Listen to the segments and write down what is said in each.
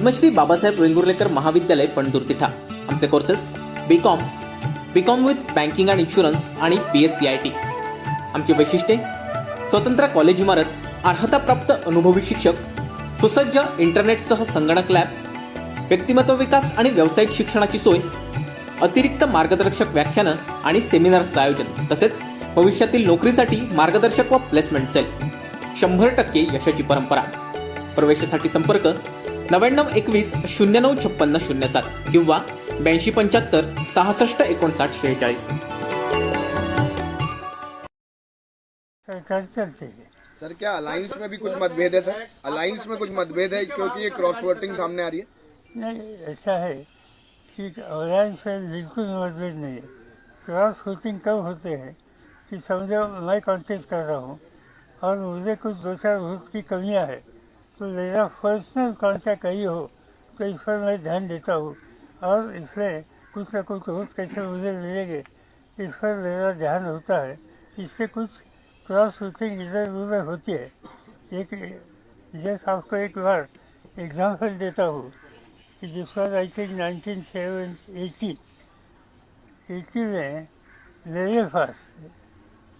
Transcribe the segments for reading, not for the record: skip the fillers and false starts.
पद्मश्री बाबासाहेब वेंगुर्लेकर महाविद्यालय पंढूर तिठा। आमचे courses BCom with banking and insurance आणि BSc IT। आमची वैशिष्ट्ये: स्वतंत्र कॉलेज इमारत, अर्हताप्राप्त अनुभवी शिक्षक, सुसज्ज इंटरनेटसह संगणक लॅब, व्यक्तिमत्व विकास आणि व्यावसायिक शिक्षणाची सोय, अतिरिक्त मार्गदर्शक व्याख्यानं आणि सेमिनार्सचं आयोजन, तसेच भविष्यातील नोकरीसाठी मार्गदर्शक व प्लेसमेंट सेल। 100% यशाची परंपरा। प्रवेशासाठी संपर्क 9921 095607 किंवा 8275 66 59 46। चलते हैं। सर क्या अलायंस में भी कुछ मतभेद है? सर अलायंस में कुछ मतभेद है क्योंकि ये क्रॉस वोटिंग सामने आ रही है। नहीं, ऐसा है कि अलायंस में बिल्कुल मतभेद नहीं है। क्रॉस वोटिंग कब होते हैं कि समझो मैं कॉन्टेस्ट कर रहा हूँ और मुझे कुछ 2-4 वोट की कमियाँ है, तो मेरा पर्सनल कॉन्टैक्ट कहीं हो तो इस पर मैं ध्यान देता हूँ और इसमें कुछ ना कुछ वोट कैसे मुझे मिलेंगे इस पर मेरा ध्यान होता है। इससे कुछ क्रॉस वोटिंग इधर उधर होती है। एक जैसे आपको एक बार एग्जाम्पल देता हूँ कि जिस बार आई थिंक 1980 में मेरे पास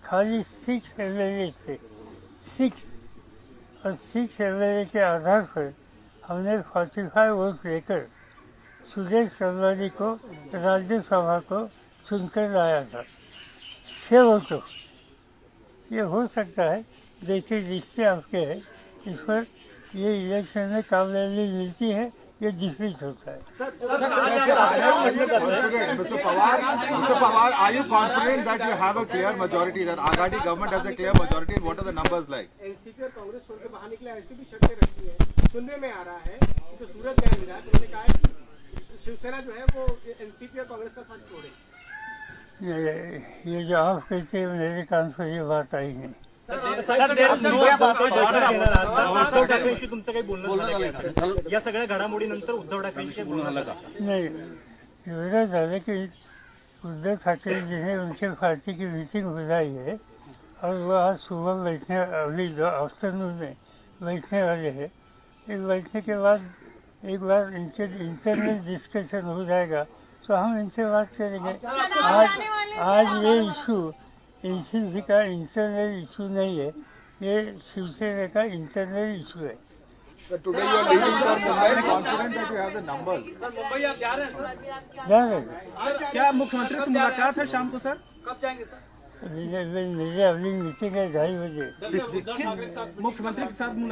खाली 6 MLA थे, 6, और 6 MLA के आधार पर हमने 45 वोट लेकर सुदेश कलवानी को राज्यसभा को चुनकर लाया था 6 वोटों। ये हो सकता है जैसे रिश्ते आपके हैं, इस पर ये इलेक्शन में कामयाबी मिलती है, ये डिफीट होता है। Mr. Pawar, are you confident that you have a clear majority, that Aghadi government has a clear majority? What are the numbers like? NCP और कांग्रेस छोड़ के बाहर निकले, ऐसी भी शर्तें रखी है। सुनने में आ रहा है तो सूरज बयान विधायक उन्होंने कहा है कि शिवसेना जो है वो एनसीपी और कांग्रेस का साथ छोड़े। ये जो आप कहते हैं मेरे कान पर ये बात आई है। तुमचं काही बोलणं झालं का? या सगळ्या घडामोडीनंतर उद्धव ठाकरेंशी बोलणं झालं का? नहीं, एवढं झालं की उद्धव ठाकरे जी ने उनके पार्टी की मीटिंग बुलाई है और वो आज सुबह बैठने, अभी आफ्टरनून में बैठने वाले हैं। इस बैठने के बाद एक बार इनके इंटरनल डिस्कशन हो जाएगा तो हम इनसे बात करेंगे। आज ये इशू एनसीपी का इंटरनल इशू नहीं है, ये शिवसेना का इंटरनल इशू है। Today you are leaving for Mumbai, confident that you have the numbers. Mumbai आप जा रहे हैं सर? जा रहे हैं। क्या मुख्यमंत्री से मुलाकात है शाम को सर? कब जाएंगे सर? मेरे अगली मीटिंग है 2:30 बजे। मुख्यमंत्री के साथ